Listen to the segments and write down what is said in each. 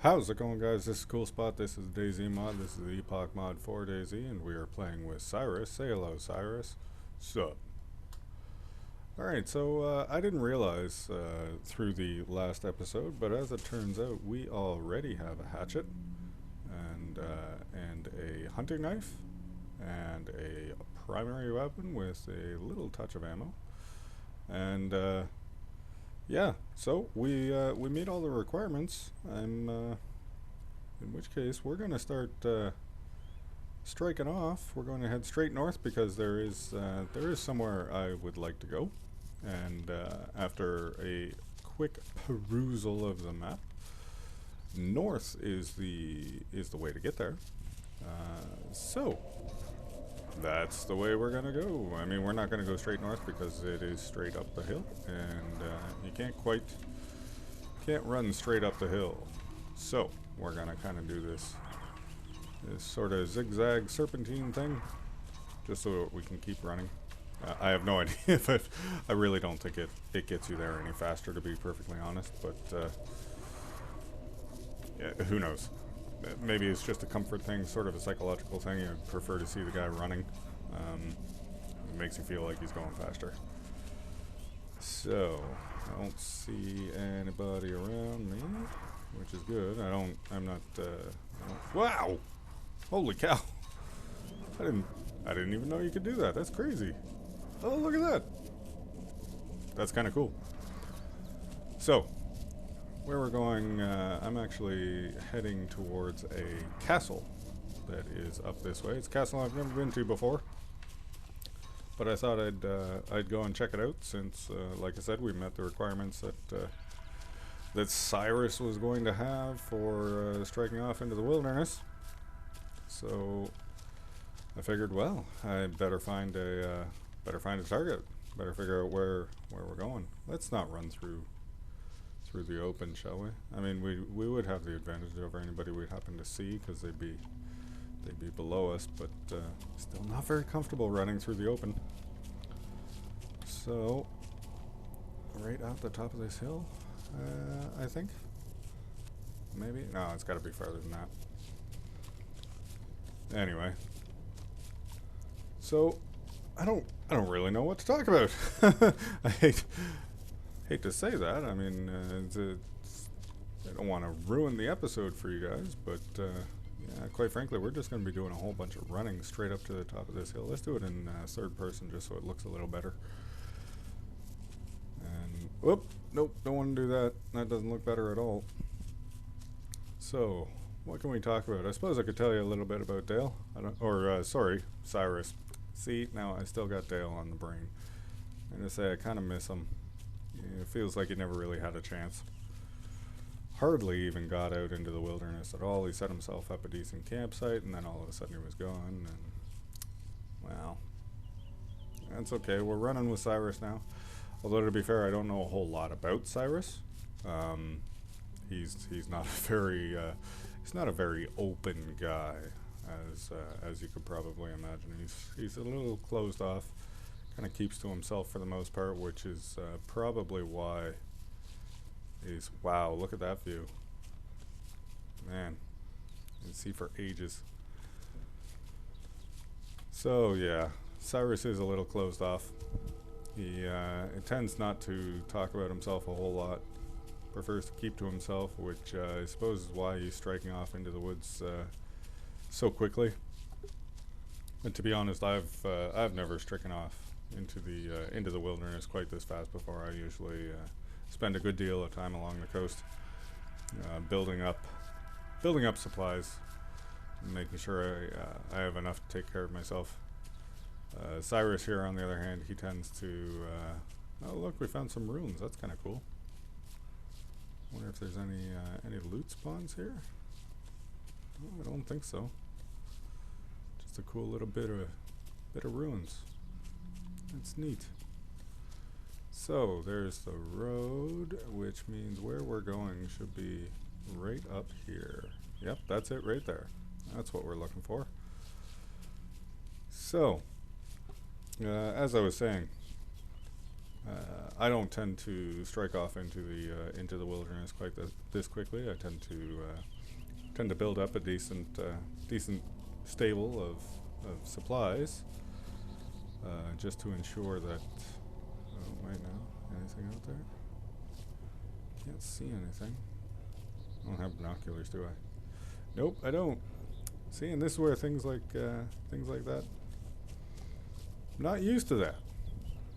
How's it going, guys? This is Cool Spot. This is DayZ mod. This is the Epoch mod for DayZ, and we are playing with Cyrus. Say hello, Cyrus. Sup? Alright, so I didn't realize through the last episode, but as it turns out, we already have a hatchet and a hunting knife and a primary weapon with a little touch of ammo. And yeah, so we meet all the requirements. In which case we're going to start striking off. We're going to head straight north because there is somewhere I would like to go. And after a quick perusal of the map, north is the way to get there. So that's the way we're gonna go. I mean, we're not gonna go straight north because it is straight up the hill, and you can't run straight up the hill. So we're gonna kind of do this sort of zigzag serpentine thing, just so we can keep running. I have no idea if I really don't think it gets you there any faster, to be perfectly honest. But yeah, who knows? Maybe it's just a comfort thing, sort of a psychological thing. You prefer to see the guy running. It makes you feel like he's going faster. So, I don't see anybody around me, which is good. I'm not, wow! Holy cow! I didn't even know you could do that. That's crazy. Oh, look at that! That's kind of cool. So, where we're going, I'm actually heading towards a castle that is up this way. It's a castle I've never been to before, but I thought I'd go and check it out since, like I said, we met the requirements that Cyrus was going to have for striking off into the wilderness. So I figured, well, I better find a target. Better figure out where we're going. Let's not run through the open, shall we? I mean, we would have the advantage over anybody we'd happen to see because they'd be below us, but still not very comfortable running through the open. So, right out the top of this hill, I think. Maybe? No, it's got to be farther than that. Anyway, so I don't really know what to talk about. I hate to say that. I mean, I don't want to ruin the episode for you guys, but yeah, quite frankly, we're just going to be doing a whole bunch of running straight up to the top of this hill. Let's do it in third person just so it looks a little better. And whoop, nope, don't want to do that. That doesn't look better at all. So, what can we talk about? I suppose I could tell you a little bit about Dale. Sorry, Cyrus. See, now I still got Dale on the brain. I'm going to say I kind of miss him. It feels like he never really had a chance. Hardly even got out into the wilderness at all. He set himself up a decent campsite, and then all of a sudden he was gone. And well, that's okay. We're running with Cyrus now. Although to be fair, I don't know a whole lot about Cyrus. He's not a very open guy, as you could probably imagine. He's a little closed off. Kind of keeps to himself for the most part, which is probably why he's... Wow, look at that view. Man, you can see for ages. So yeah, Cyrus is a little closed off. He tends not to talk about himself a whole lot. Prefers to keep to himself, which I suppose is why he's striking off into the woods so quickly. And to be honest, I've never stricken off into the wilderness quite this fast before. I usually spend a good deal of time along the coast, building up supplies, making sure I have enough to take care of myself. Cyrus here, on the other hand, he tends to oh look, we found some ruins. That's kind of cool. Wonder if there's any loot spawns here. Oh, I don't think so. Just a cool little bit of ruins. That's neat. So there's the road, which means where we're going should be right up here. Yep, that's it right there. That's what we're looking for. So, as I was saying, I don't tend to strike off into the wilderness quite this quickly. I tend to tend to build up a decent stable of supplies, just to ensure that. Oh, wait, now anything out there? Can't see anything. I don't have binoculars, do I? Nope, I don't. See, and this is where things like that. Not used to that.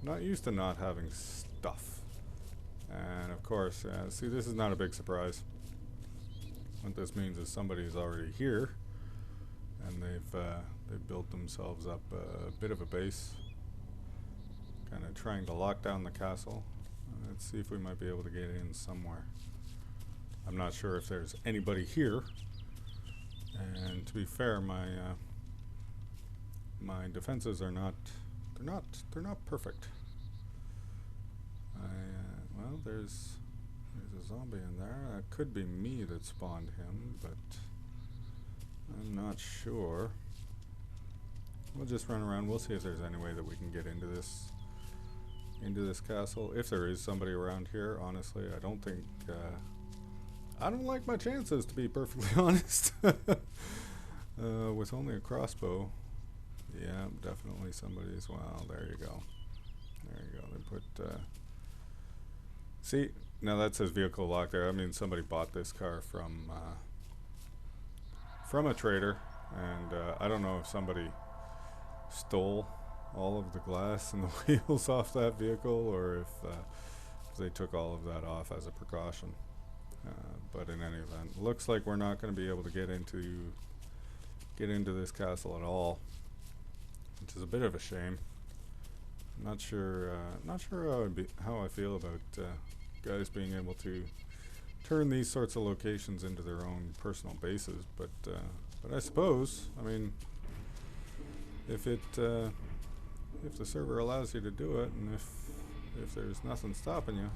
Not used to not having stuff. And of course, see, this is not a big surprise. What this means is somebody's already here, and they've built themselves up a bit of a base, kind of trying to lock down the castle. Let's see if we might be able to get in somewhere. I'm not sure if there's anybody here. And to be fair, my defenses are not perfect. Well, there's a zombie in there. That could be me that spawned him, but I'm not sure. We'll just run around. We'll see if there's any way that we can get into this castle. If there is somebody around here, honestly, I don't think. I don't like my chances, to be perfectly honest. With only a crossbow. Yeah, definitely somebody's. Well, there you go. There you go. They put. See, now that says vehicle lock there. I mean, somebody bought this car from a trader, and I don't know if somebody stole all of the glass and the wheels off that vehicle, or if they took all of that off as a precaution. But in any event, looks like we're not going to be able to get into this castle at all, which is a bit of a shame. Not sure how I feel about guys being able to turn these sorts of locations into their own personal bases, but I suppose, I mean, if the server allows you to do it, and if there's nothing stopping you,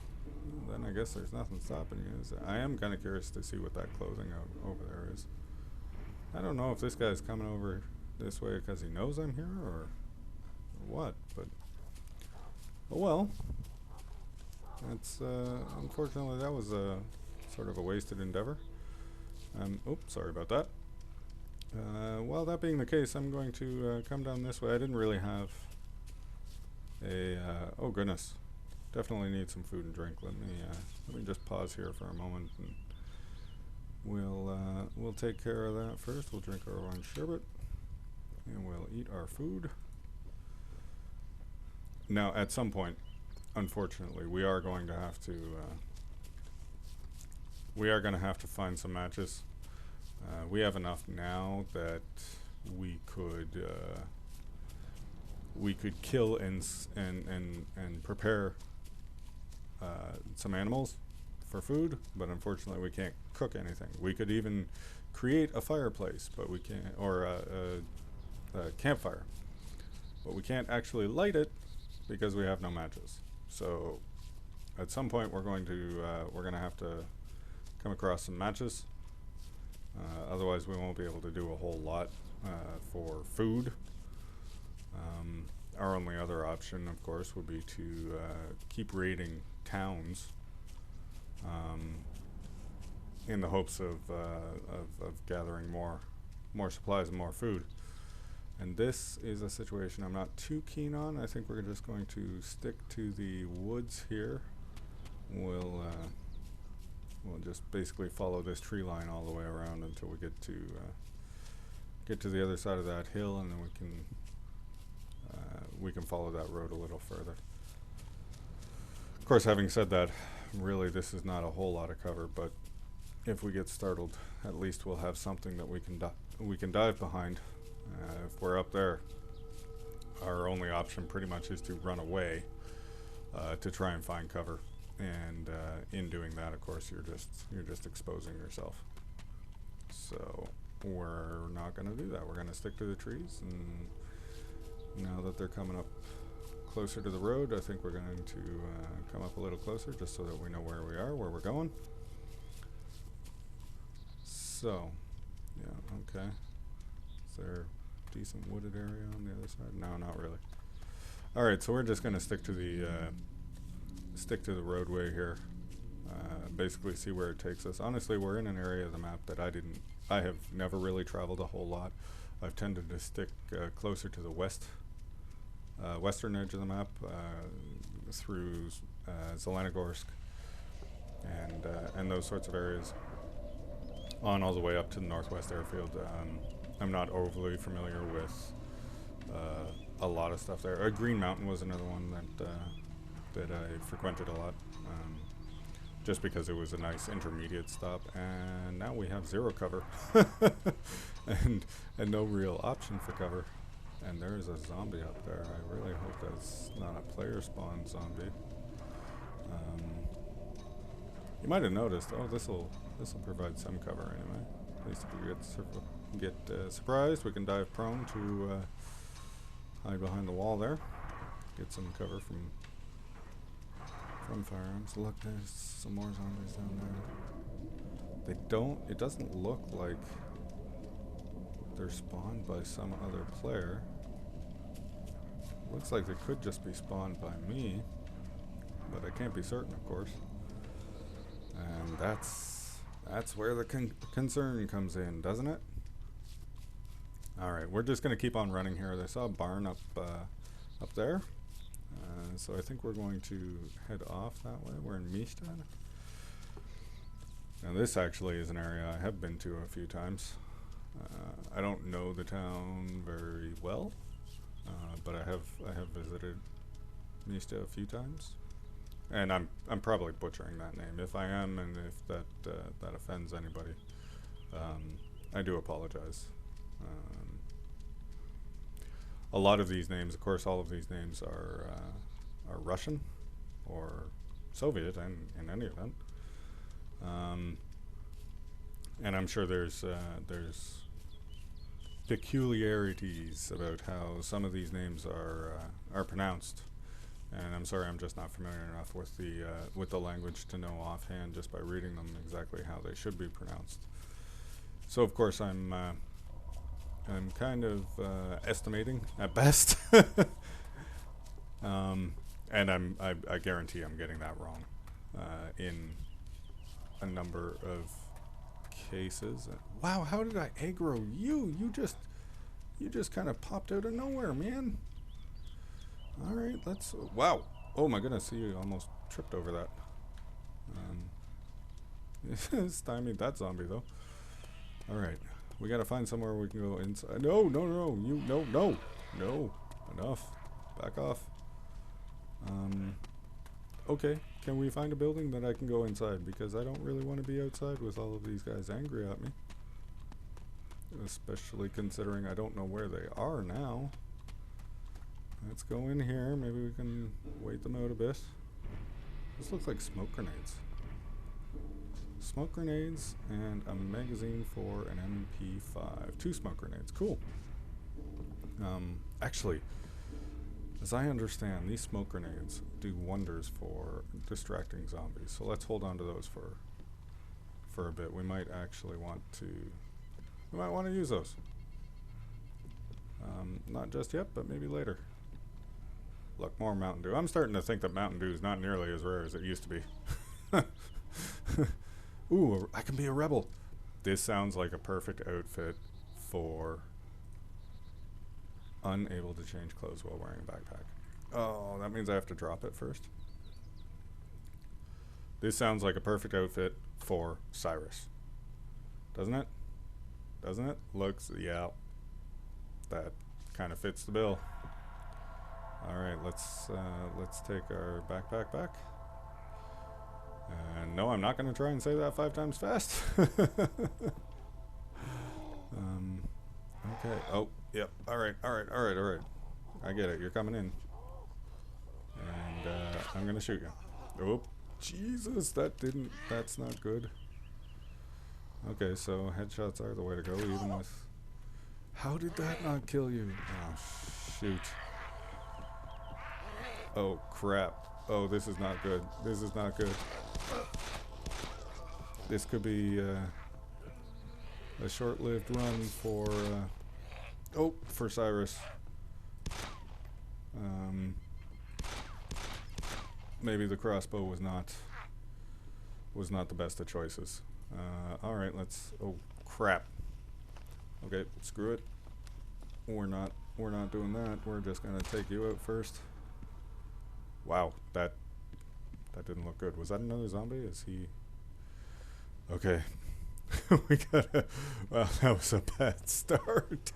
then I guess there's nothing stopping you. I am kind of curious to see what that clothing over there is. I don't know if this guy's coming over this way because he knows I'm here or what, but oh well. That's unfortunately that was a sort of a wasted endeavor. Oops, sorry about that. Well, that being the case, I'm going to come down this way. I didn't really have a oh goodness. Definitely need some food and drink. Let me just pause here for a moment, and we'll take care of that first. We'll drink our orange sherbet, and we'll eat our food. Now, at some point, unfortunately, we are going to have to find some matches. We have enough now that we could kill and prepare some animals for food, but unfortunately we can't cook anything. We could even create a fireplace, but we can't, or a campfire, but we can't actually light it because we have no matches. So at some point we're going to have to come across some matches. Otherwise we won't be able to do a whole lot for food. Our only other option, of course, would be to keep raiding towns in the hopes of gathering more supplies and more food. And this is a situation I'm not too keen on. I think we're just going to stick to the woods here. We'll just basically follow this tree line all the way around until we get to the other side of that hill, and then we can follow that road a little further. Of course, having said that, really this is not a whole lot of cover, but if we get startled, at least we'll have something that we can dive behind. If we're up there, our only option pretty much is to run away to try and find cover, and in doing that, of course, you're just exposing yourself. So we're not going to do that. We're going to stick to the trees, and now that they're coming up closer to the road, I think we're going to come up a little closer just so that we know where we are, where we're going. So, yeah, okay. Is there a decent wooded area on the other side? No, not really. All right, so we're just going to stick to the roadway here, basically see where it takes us. Honestly, we're in an area of the map that I have never really traveled a whole lot. I've tended to stick closer to the western edge of the map, through Zelenogorsk and those sorts of areas, on all the way up to the northwest airfield. I'm not overly familiar with a lot of stuff there. Green Mountain was another one that I frequented a lot, just because it was a nice intermediate stop. And now we have zero cover and no real option for cover. And there's a zombie up there. I really hope that's not a player spawn zombie. You might have noticed. Oh, this'll provide some cover anyway. At least if we get surprised, we can dive prone to hide behind the wall there. Get some cover from firearms. Look, there's some more zombies down there. It doesn't look like they're spawned by some other player. Looks like they could just be spawned by me, but I can't be certain, of course. And that's where the concern comes in, doesn't it? Alright, we're just going to keep on running here. I saw a barn up there. So I think we're going to head off that way. We're in Mistad. Now this actually is an area I have been to a few times. I don't know the town very well, but I have visited Mistad a few times. And I'm probably butchering that name. If I am, and if that offends anybody, I do apologize. A lot of these names, of course, all of these names are Russian or Soviet, and in any event. And I'm sure there's peculiarities about how some of these names are pronounced. And I'm sorry, I'm just not familiar enough with the language to know offhand just by reading them exactly how they should be pronounced. So of course I'm kind of estimating at best, and I guarantee I'm getting that wrong in a number of cases. Wow, how did I aggro you? You just kind of popped out of nowhere, man. Alright, let's... wow. Oh my goodness, you almost tripped over that. Stymied that zombie, though. Alright, we gotta find somewhere we can go inside. No, enough. Back off. Okay, can we find a building that I can go inside? Because I don't really want to be outside with all of these guys angry at me. Especially considering I don't know where they are now. Let's go in here. Maybe we can wait them out a bit. This looks like smoke grenades. Smoke grenades and a magazine for an MP5. 2 smoke grenades. Cool. Actually, as I understand, these smoke grenades do wonders for distracting zombies. So let's hold on to those for a bit. We might actually want to... we might want to use those. Not just yet, but maybe later. Look, more Mountain Dew. I'm starting to think that Mountain Dew is not nearly as rare as it used to be. Ooh, I can be a rebel. This sounds like a perfect outfit for unable to change clothes while wearing a backpack. Oh, that means I have to drop it first. This sounds like a perfect outfit for Cyrus. Doesn't it? Doesn't it? Looks, yeah. That kind of fits the bill. Alright, let's take our backpack back. And no, I'm not going to try and say that 5 times fast. Okay. Oh, yep. Alright. I get it. You're coming in. And I'm going to shoot you. Oh, Jesus, that's not good. Okay, so headshots are the way to go, even with... How did that not kill you? Oh, shoot. Oh, crap. Oh, this is not good. This is not good. This could be a short-lived run for... for Cyrus. Maybe the crossbow was not was not the best of choices. Alright, let's... Oh, crap. Okay, screw it. We're not doing that. We're just gonna take you out first. Wow, that didn't look good. Was that another zombie? Is he... Okay. We gotta... Well, that was a bad start.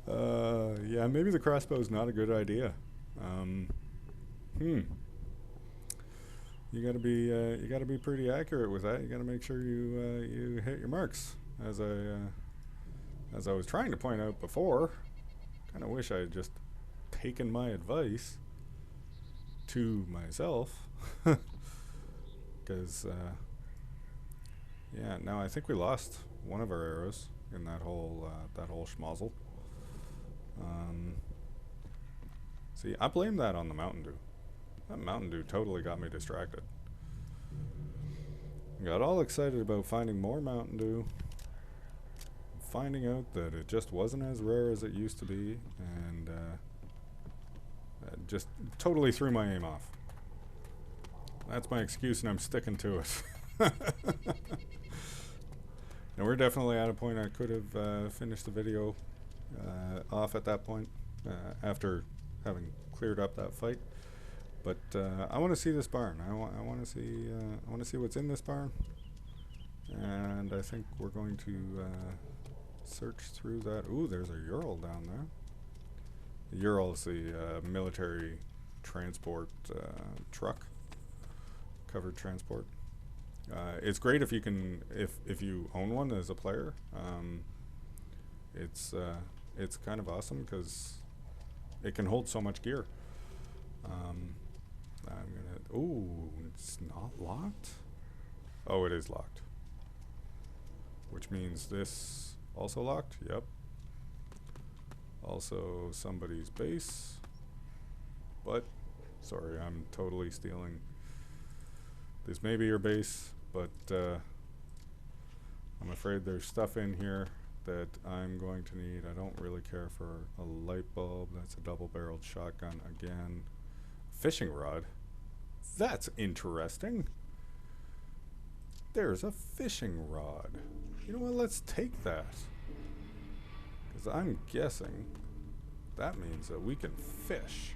Yeah, maybe the crossbow's not a good idea. You gotta be pretty accurate with that. You gotta make sure you hit your marks. As I was trying to point out before, kind of wish I had just taken my advice to myself, because yeah, now I think we lost one of our arrows in that whole schmozzle. See, I blame that on the Mountain Dew. That Mountain Dew totally got me distracted. Got all excited about finding more Mountain Dew, finding out that it just wasn't as rare as it used to be, and just totally threw my aim off. That's my excuse, and I'm sticking to it. And we're definitely at a point I could have finished the video off at that point, after having cleared up that fight. But I want to see this barn. I want to see what's in this barn, and I think we're going to search through that. Ooh, there's a Ural down there. The Ural is the military transport truck, covered transport. It's great if you can, if you own one as a player. It's kind of awesome because it can hold so much gear. I'm gonna... Ooh, it's not locked? Oh, it is locked. Which means this also locked? Yep. Also somebody's base. But, sorry, I'm totally stealing. This may be your base, but I'm afraid there's stuff in here that I'm going to need. I don't really care for a light bulb. That's a double-barreled shotgun again. Fishing rod. That's interesting. There's a fishing rod. You know what? Let's take that. Because I'm guessing that means that we can fish.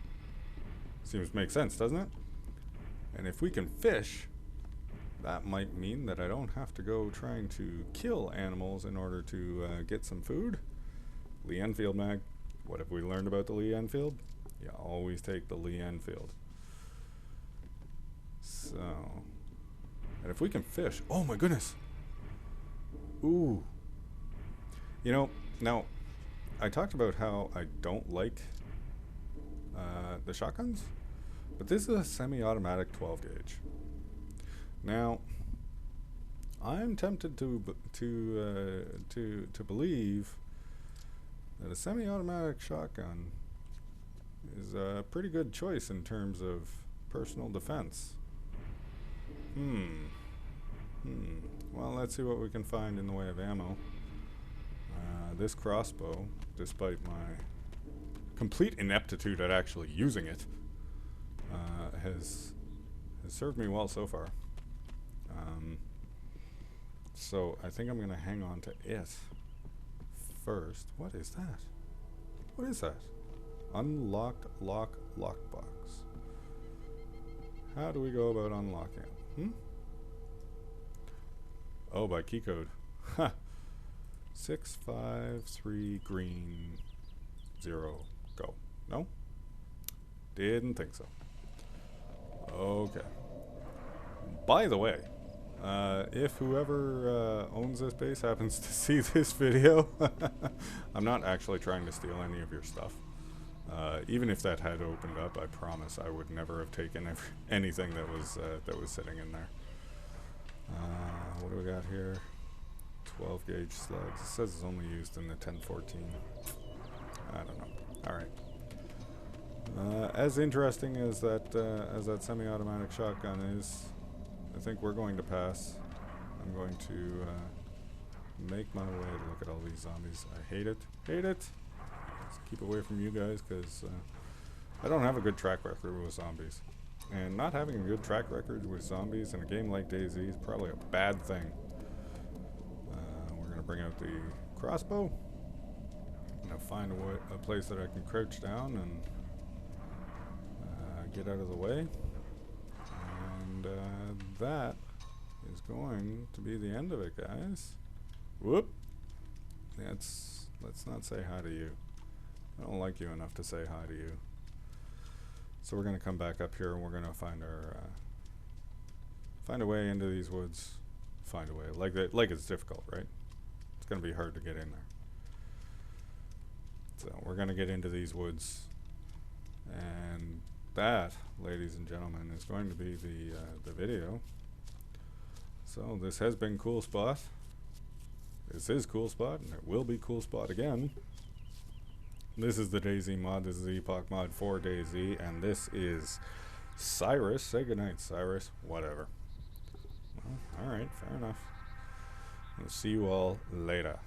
Seems to make sense, doesn't it? And if we can fish, that might mean that I don't have to go trying to kill animals in order to get some food. Lee Enfield mag. What have we learned about the Lee Enfield? You always take the Lee Enfield. So, and if we can fish, oh my goodness. Ooh. You know, now, I talked about how I don't like the shotguns, but this is a semi-automatic 12 gauge. Now, I'm tempted to believe that a semi-automatic shotgun is a pretty good choice in terms of personal defense. Well, let's see what we can find in the way of ammo. This crossbow, despite my complete ineptitude at actually using it, has served me well so far. So I think I'm going to hang on to it first. What is that? What is that? Unlocked lockbox. How do we go about unlocking it? Oh, by key code. Ha! 653 green 0 go. No? Didn't think so. Okay. By the way, if whoever owns this base happens to see this video, I'm not actually trying to steal any of your stuff. Even if that had opened up, I promise I would never have taken anything that was sitting in there. What do we got here? 12 gauge slugs. It says it's only used in the 1014. I don't know. All right. As interesting as that semi-automatic shotgun is, I think we're going to pass. I'm going to make my way to look at all these zombies. I hate it. Hate it. Let's keep away from you guys because I don't have a good track record with zombies. And not having a good track record with zombies in a game like DayZ is probably a bad thing. We're going to bring out the crossbow. I'm going to find a place that I can crouch down and get out of the way. And that is going to be the end of it, guys. Whoop! Let's not say hi to you. I don't like you enough to say hi to you. So we're going to come back up here and we're going to find our find a way into these woods. Find a way. Like it's difficult, right? It's going to be hard to get in there. So we're going to get into these woods, and that, ladies and gentlemen, is going to be the video. So this has been Cool Spot. This is Cool Spot, and it will be Cool Spot again. This is the DayZ mod. This is the Epoch mod for DayZ, and this is Cyrus. Say goodnight, Cyrus. Whatever. Well, alright, fair enough. We'll see you all later.